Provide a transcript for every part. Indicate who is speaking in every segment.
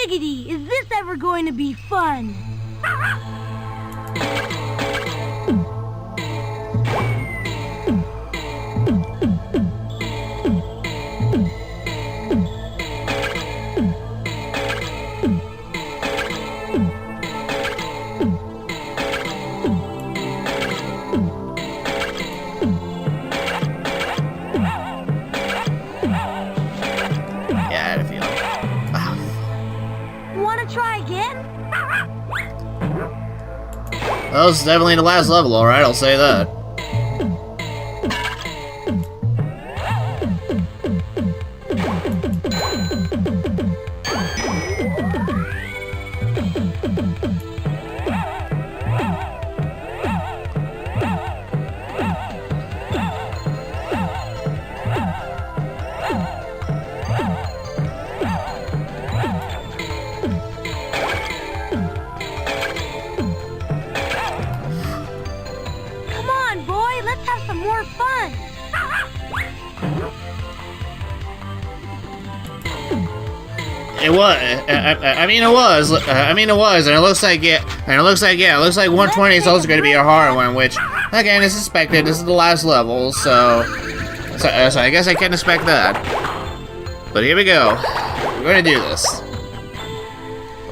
Speaker 1: Giggity, is this ever going to be fun?
Speaker 2: That was definitely the last level, alright, I'll say that. It was. I mean, it was, and it looks like it looks like 120 is also going to be a hard one, which, again, is expected. This is the last level, so I guess I can't expect that. But here we go. We're going to do this.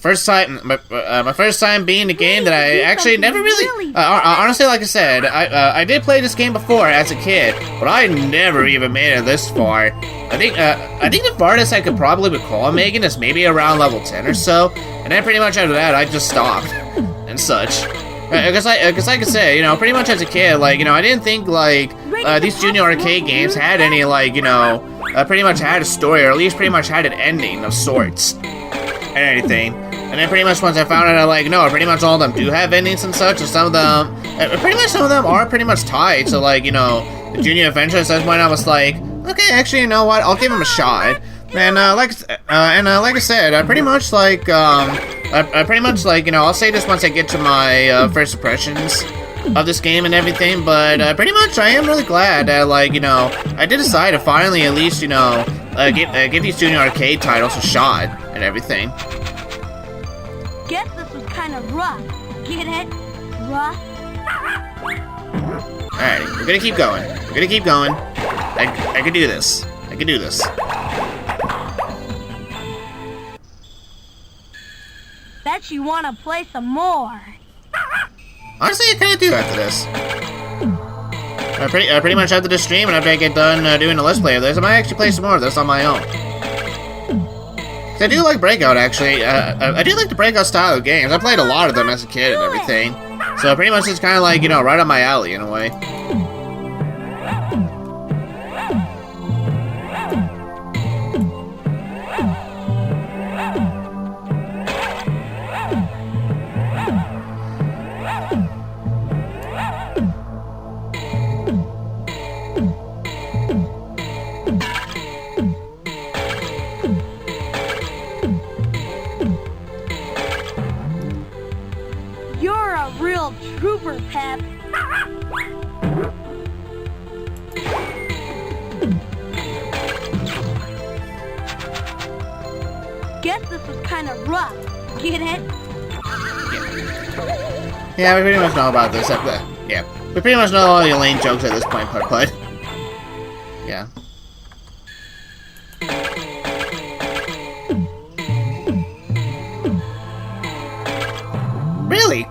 Speaker 2: My first time being the game that I actually never really, honestly, like I said, I did play this game before as a kid, but I never even made it this far. I think the farthest I could probably recall making is maybe around level 10 or so, and then pretty much after that I just stopped and such. Because like I say, you know, pretty much as a kid, like, you know, I didn't think like these junior arcade games had any, like, you know, pretty much had a story, or at least pretty much had an ending of sorts and anything. And then pretty much once I found out, like, no, pretty much all of them do have endings and such, and some of them are pretty much tied to, like, you know, the Junior Adventure. So that's when I was like, okay, actually, you know what, I'll give him a shot. And like I said, I pretty much like, you know, I'll say this once I get to my first impressions of this game and everything. But pretty much, I am really glad that, like, you know, I did decide to finally at least, you know, give these Junior Arcade titles a shot and everything.
Speaker 1: Guess this was kind of rough. Get it? Rough?
Speaker 2: Alright, we're gonna keep going. I can do this.
Speaker 1: Bet you want to play some more.
Speaker 2: Honestly, I kind of do after this. Pretty much after this stream, and after I get done doing the Let's Play of this, I might actually play some more of this on my own. I do like Breakout, actually. I do like the Breakout style of games. I played a lot of them as a kid and everything. So pretty much it's kind of like, you know, right up my alley in a way.
Speaker 1: Trooper, Pep. Guess this was kind of rough. Get it?
Speaker 2: Yeah, we pretty much know about this. Yeah, we pretty much know all the lame jokes at this point, Putt-Putt. Yeah. Really?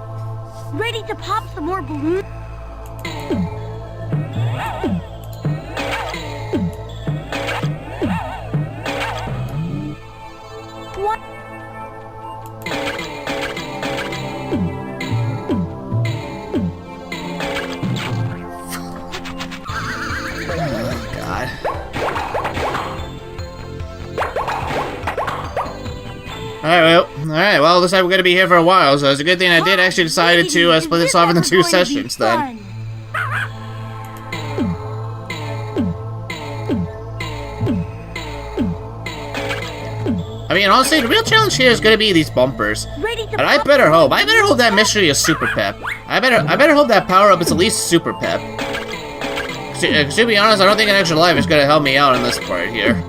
Speaker 1: Ready to pop some more balloons? What?
Speaker 2: Oh, God. Alright, well, looks like we're gonna be here for a while, so it's a good thing I did actually decide to split this off into 2 sessions then. I mean, honestly, the real challenge here is gonna be these bumpers. And I better hope that mystery is Super Pep. I better hope that power-up is at least Super Pep. To be honest, I don't think an extra life is gonna help me out in this part here.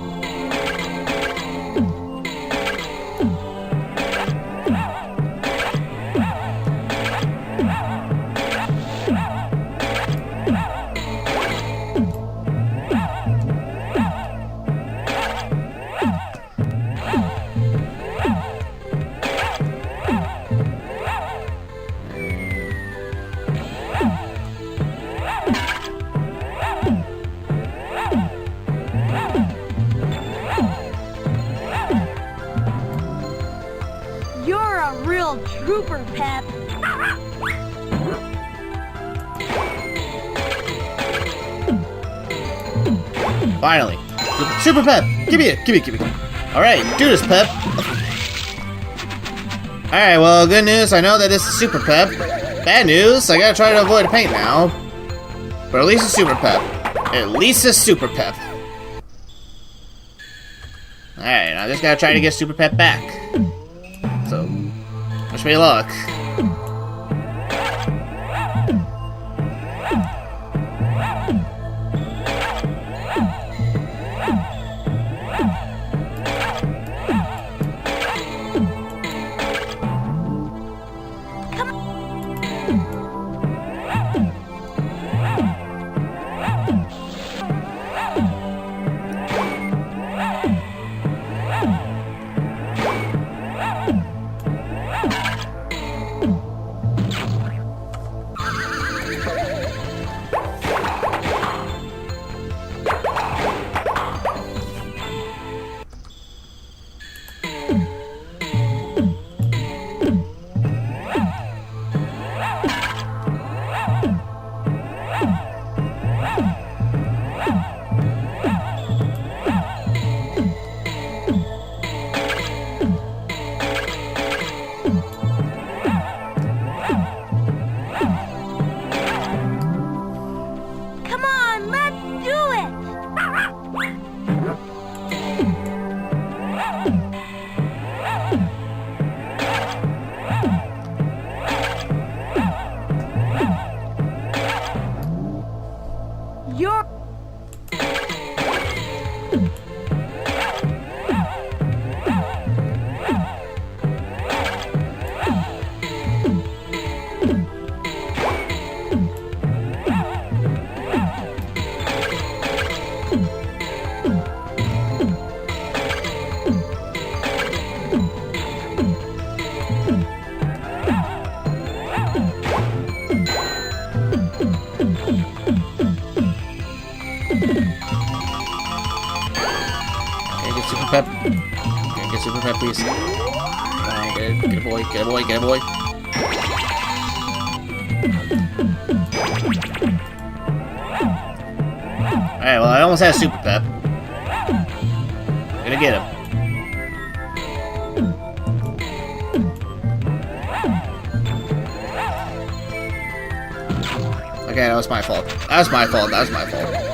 Speaker 1: trooper, Pep.
Speaker 2: Finally. Super Pep! Give me it. Alright, do this, Pep. Alright, well, good news, I know that this is Super Pep. Bad news, I gotta try to avoid paint now. But at least it's Super Pep. At least it's Super Pep. Alright, I just gotta try to get Super Pep back. So, wish me luck. Pep. Get Super Pep, please. Come on, get a boy, get a boy, get a boy. Alright, well, I almost had a Super Pep. I'm gonna get him. Okay, that was my fault. That was my fault. That was my fault.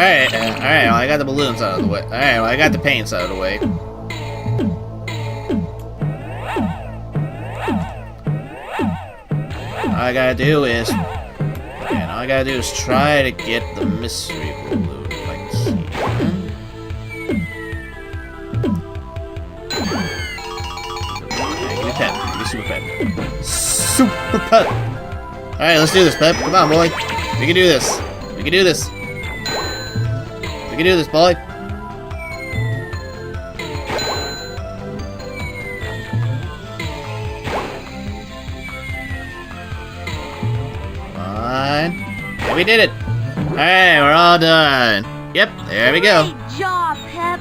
Speaker 2: Alright, well, I got the balloons out of the way. Alright, well, I got the paints out of the way. All I gotta do is... And all I gotta do is try to get the mystery balloon, if I can see it. Give me Pep. Give me Super Pep. Super Pep! Alright, let's do this, Pep. Come on, boy. We can do this. We can do this. We can do this, boy. And we did it! Alright, we're all done. Yep, there we go.
Speaker 1: Great job, Pep.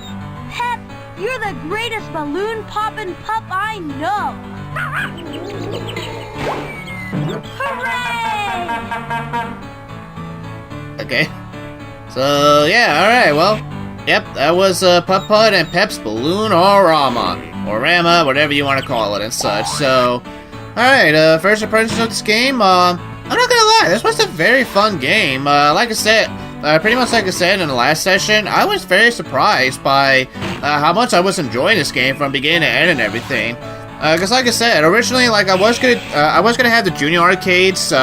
Speaker 1: Pep, you're the greatest balloon poppin' pup I know. Hooray!
Speaker 2: Okay. So, yeah, alright, well. Yep, that was Putt-Putt and Pep's Balloon or Rama. Or Rama, whatever you want to call it and such. So, alright, first impressions of this game, I'm not gonna lie, this was a very fun game. Like I said, pretty much like I said in the last session, I was very surprised by how much I was enjoying this game from beginning to end and everything. Because like I said, originally, like I was gonna have the junior arcades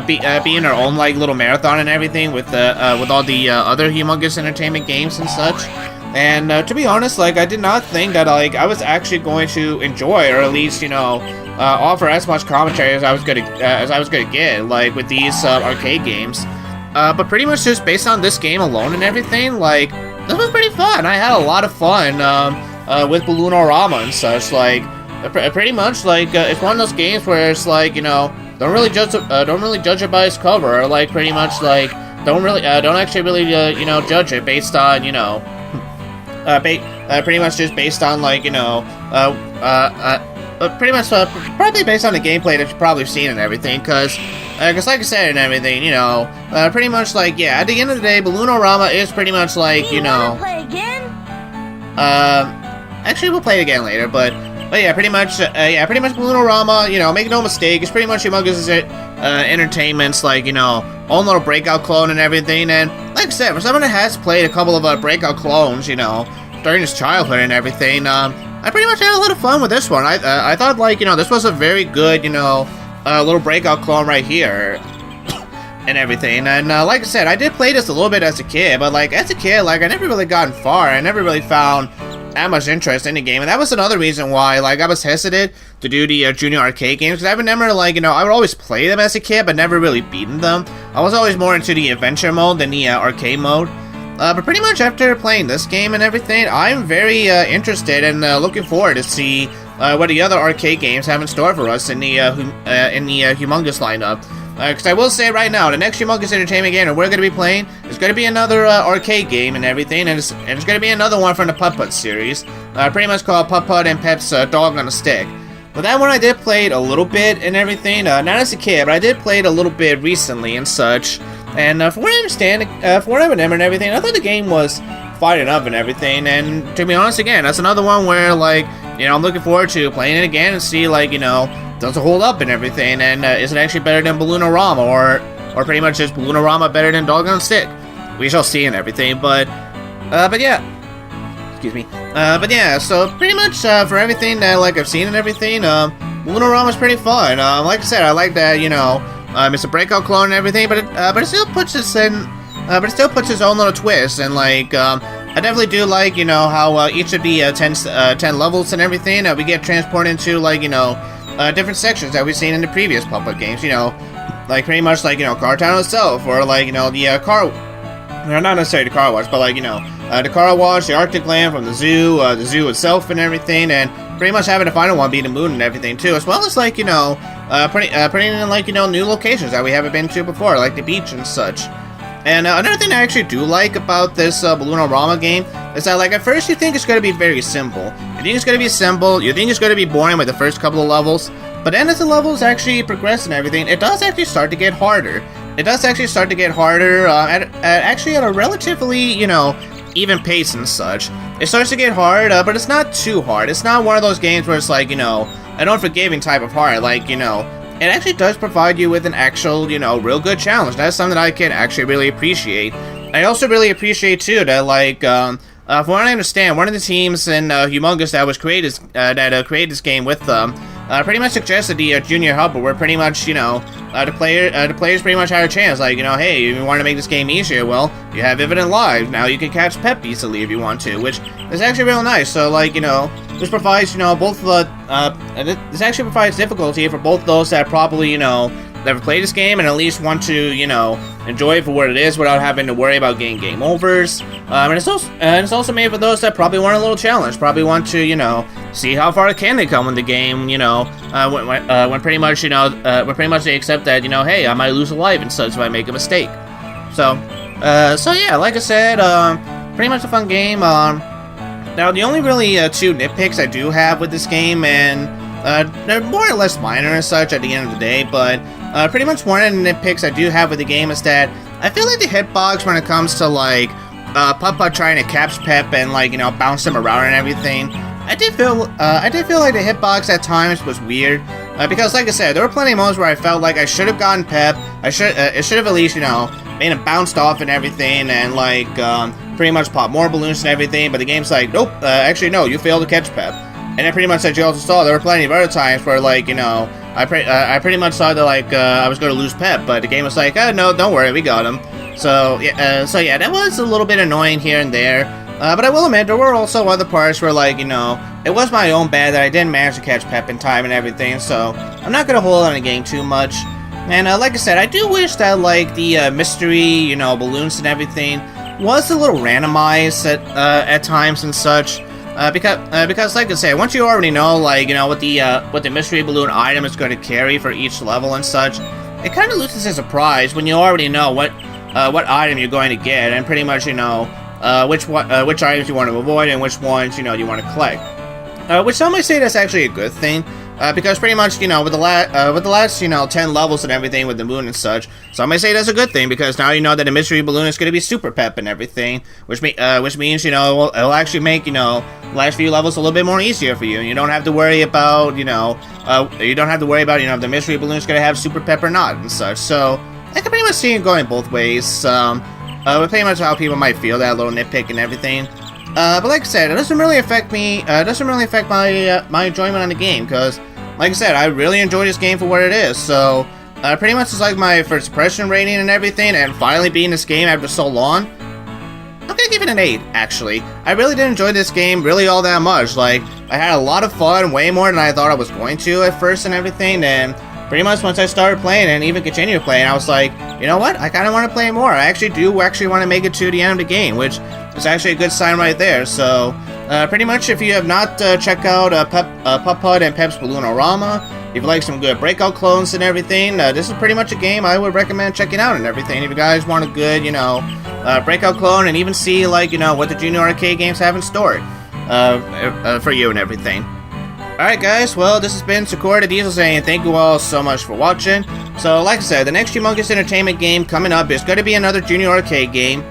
Speaker 2: be in their own like little marathon and everything with all the other Humongous entertainment games and such. And to be honest, like I did not think that like I was actually going to enjoy, or at least offer as much commentary as I was gonna get, like with these arcade games. But pretty much just based on this game alone and everything, like this was pretty fun. I had a lot of fun with Balloon or Rama and such. Like pretty much like it's one of those games where it's like don't really judge it by its cover, or like pretty much like don't actually really judge it based on pretty much just based on like pretty much probably based on the gameplay that you've probably seen and everything, because like I said and everything, pretty much like at the end of the day, Balloon or Rama is pretty much like
Speaker 1: Do you wanna play again?
Speaker 2: Actually we'll play it again later, but yeah, pretty much Balloon or Rama, make no mistake, it's pretty much Humongous Entertainment's like own little breakout clone and everything. And like I said, for someone that has played a couple of breakout clones, during his childhood and everything, I pretty much had a lot of fun with this one. I thought like this was a very good little breakout clone right here and everything. And like I said, I did play this a little bit as a kid, but like as a kid, like I never really gotten far. I never really found that much interest in the game, and that was another reason why like I was hesitant to do the junior arcade games, because I would never like I would always play them as a kid but never really beaten them. I was always more into the adventure mode than the arcade mode. But pretty much after playing this game and everything, I'm very interested and looking forward to see what the other arcade games have in store for us in the Humongous lineup. Because I will say right now, the next Humongous Entertainment game that we're going to be playing is going to be another arcade game and everything, and it's going to be another one from the Putt-Putt series, pretty much called Putt-Putt and Pep's Dog on a Stick. But that one I did play it a little bit and everything, not as a kid, but I did play it a little bit recently and such. And from what I understand, from what I remember and everything, I thought the game was fine enough and everything. And to be honest, again, that's another one where like I'm looking forward to playing it again and see like does it hold up and everything, and is it actually better than Balloon or Rama, or pretty much is Balloon or Rama better than Dog on a Stick? We shall see and everything. But yeah, excuse me. But yeah, so pretty much for everything that like I've seen and everything, Balloon or Rama is pretty fun. Like I said, I like that it's a breakout clone and everything, but it still puts its own little twist, and like I definitely do like how each of the 10 levels and everything we get transported into like different sections that we've seen in the previous Putt-Putt games. Like pretty much like Car Town itself, or like the car, not necessarily the car wash, but like the car wash, the Arctic land from the zoo itself and everything, and pretty much having the final one be the moon and everything too, as well as like putting in like new locations that we haven't been to before, like the beach and such. And another thing I actually do like about this Balloon or Rama game is that like at first you think it's going to be very simple. You think it's going to be simple, you think it's going to be boring with the first couple of levels, but then as the levels actually progress and everything, it does actually start to get harder. It does actually start to get harder at a relatively, even pace and such. It starts to get hard, but it's not too hard. It's not one of those games where it's like, an unforgiving type of hard. Like, it actually does provide you with an actual, real good challenge. That's something that I can actually really appreciate. I also really appreciate too that like from what I understand, one of the teams in Humongous that was created created this game with them pretty much suggested the Junior Hub, where pretty much the players pretty much had a chance. Like hey, you want to make this game easier? Well, you have Evident Live now. You can catch Pep easily if you want to, which is actually real nice. So like this provides both the this actually provides difficulty for both those that probably never played this game and at least want to enjoy it for what it is without having to worry about getting game overs. And it's also made for those that probably want a little challenge, probably want to see how far can they come in the game. When pretty much they accept that hey, I might lose a life and such if I make a mistake. So yeah, like I said, pretty much a fun game. Now the only really two nitpicks I do have with this game, and they're more or less minor and such at the end of the day, but pretty much one of the nitpicks I do have with the game is that I feel like the hitbox when it comes to like Putt-Putt trying to catch Pep and like bounce him around and everything, I did feel like the hitbox at times was weird, because like I said, there were plenty of moments where I felt like I should have gotten Pep. It should have at least made him bounced off and everything, and like pretty much pop more balloons and everything, but the game's like, nope, actually no, you failed to catch Pep. And then pretty much as you also saw, there were plenty of other times where like I pretty much saw that like I was going to lose Pep, but the game was like, oh no, don't worry, we got him. So yeah, that was a little bit annoying here and there. But I will admit, there were also other parts where like it was my own bad that I didn't manage to catch Pep in time and everything. So I'm not gonna hold on the game too much. And like I said, I do wish that like the mystery balloons and everything was a little randomized at times and such. Because like I say, once you already know like what the mystery balloon item is going to carry for each level and such, it kind of loses its surprise when you already know what item you're going to get, and pretty much which items you want to avoid and which ones you want to collect. Which some might say that's actually a good thing. Because pretty much, with the last 10 levels and everything with the moon and such, some might say that's a good thing, because now you know that the mystery balloon is going to be super Pep and everything, which means, it'll actually make, the last few levels a little bit more easier for you, and you don't have to worry about, if the mystery balloon is going to have super Pep or not and such. So, I can pretty much see it going both ways, with pretty much how people might feel that little nitpick and everything. But like I said, it doesn't really affect me, my enjoyment on the game, because like I said, I really enjoy this game for what it is. So pretty much it's like my first impression rating and everything, and finally beating this game after so long, I'm gonna give it an 8, actually. I really did enjoy this game really all that much. Like, I had a lot of fun, way more than I thought I was going to at first and everything, and pretty much once I started playing and even continued playing, I was like, you know what, I kind of want to play more. I actually do want to make it to the end of the game, which is actually a good sign right there. So pretty much if you have not checked out Putt-Putt and Pep's Balloon Rama, if you like some good breakout clones and everything, this is pretty much a game I would recommend checking out and everything. If you guys want a good, breakout clone, and even see like, what the Junior Arcade games have in store for you and everything. Alright guys, well, this has been Sakura the Diesel saying thank you all so much for watching. So like I said, the next Humongous Entertainment game coming up is going to be another Junior Arcade game.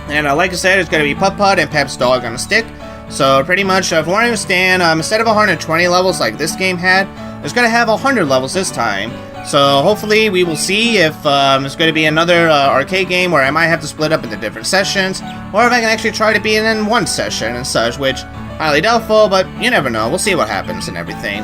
Speaker 2: And like I said, it's going to be Putt-Putt and Pep's Dog on a Stick. So pretty much, from what I understand, instead of 120 levels like this game had, it's going to have 100 levels this time. So hopefully we will see if it's going to be another arcade game where I might have to split up into different sessions, or if I can actually try to beat it in one session and such, which highly doubtful, but you never know. We'll see what happens and everything.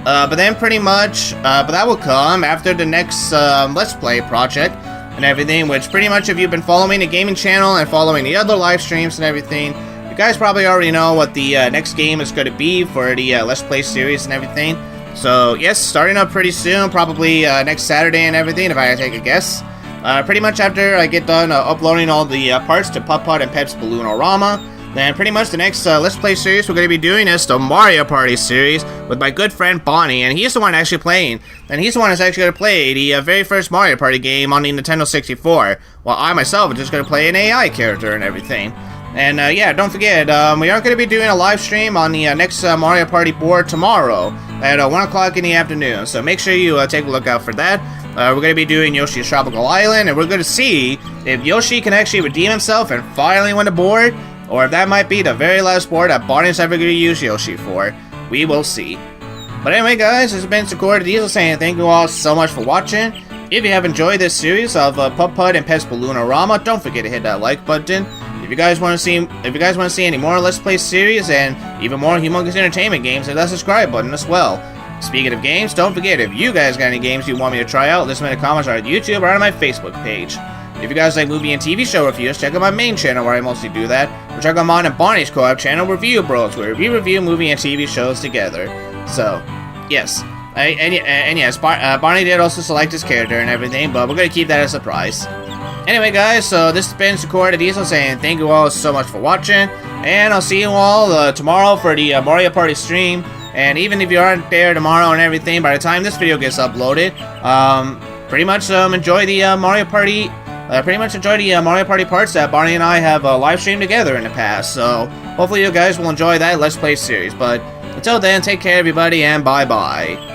Speaker 2: But then pretty much, but that will come after the next Let's Play project and everything, which pretty much if you've been following the gaming channel and following the other live streams and everything, you guys probably already know what the next game is going to be for the Let's Play series and everything. So yes, starting up pretty soon, probably next Saturday and everything, if I take a guess. Pretty much after I get done uploading all the parts to Putt-Putt and Pep's Balloon Rama, then pretty much the next Let's Play series we're going to be doing is the Mario Party series with my good friend Bonnie, and he's the one actually playing, and he's the one that's actually going to play the very first Mario Party game on the Nintendo 64, while I myself am just going to play an AI character and everything. And yeah, don't forget, we are going to be doing a live stream on the next Mario Party board tomorrow at 1 o'clock in the afternoon, so make sure you take a look out for that. We're going to be doing Yoshi's Tropical Island, and we're going to see if Yoshi can actually redeem himself and finally win the board, or if that might be the very last board that Bonnie's ever going to use Yoshi for. We will see. But anyway guys, this has been Sakura the Diesel saying thank you all so much for watching, If you have enjoyed this series of Putt-Putt and Pets Balloon or Rama, don't forget to hit that like button. If you guys want to see any more Let's Play series and even more Humongous Entertainment games, hit that subscribe button as well. Speaking of games, don't forget, if you guys got any games you want me to try out, list them in the comments on YouTube or on my Facebook page. If you guys like movie and TV show reviews, check out my main channel where I mostly do that, or check out mine and Barney's co-op channel, Review Bros, where we review movie and TV shows together. So, yes. Yes, Barney did also select his character and everything, but we're going to keep that a surprise. Anyway, guys, so this has been Sakura the Diesel saying thank you all so much for watching, and I'll see you all tomorrow for the Mario Party stream. And even if you aren't there tomorrow and everything, by the time this video gets uploaded, pretty much enjoy the Mario Party. Mario Party parts that Barney and I have live streamed together in the past. So hopefully you guys will enjoy that Let's Play series. But until then, take care, everybody, and bye bye.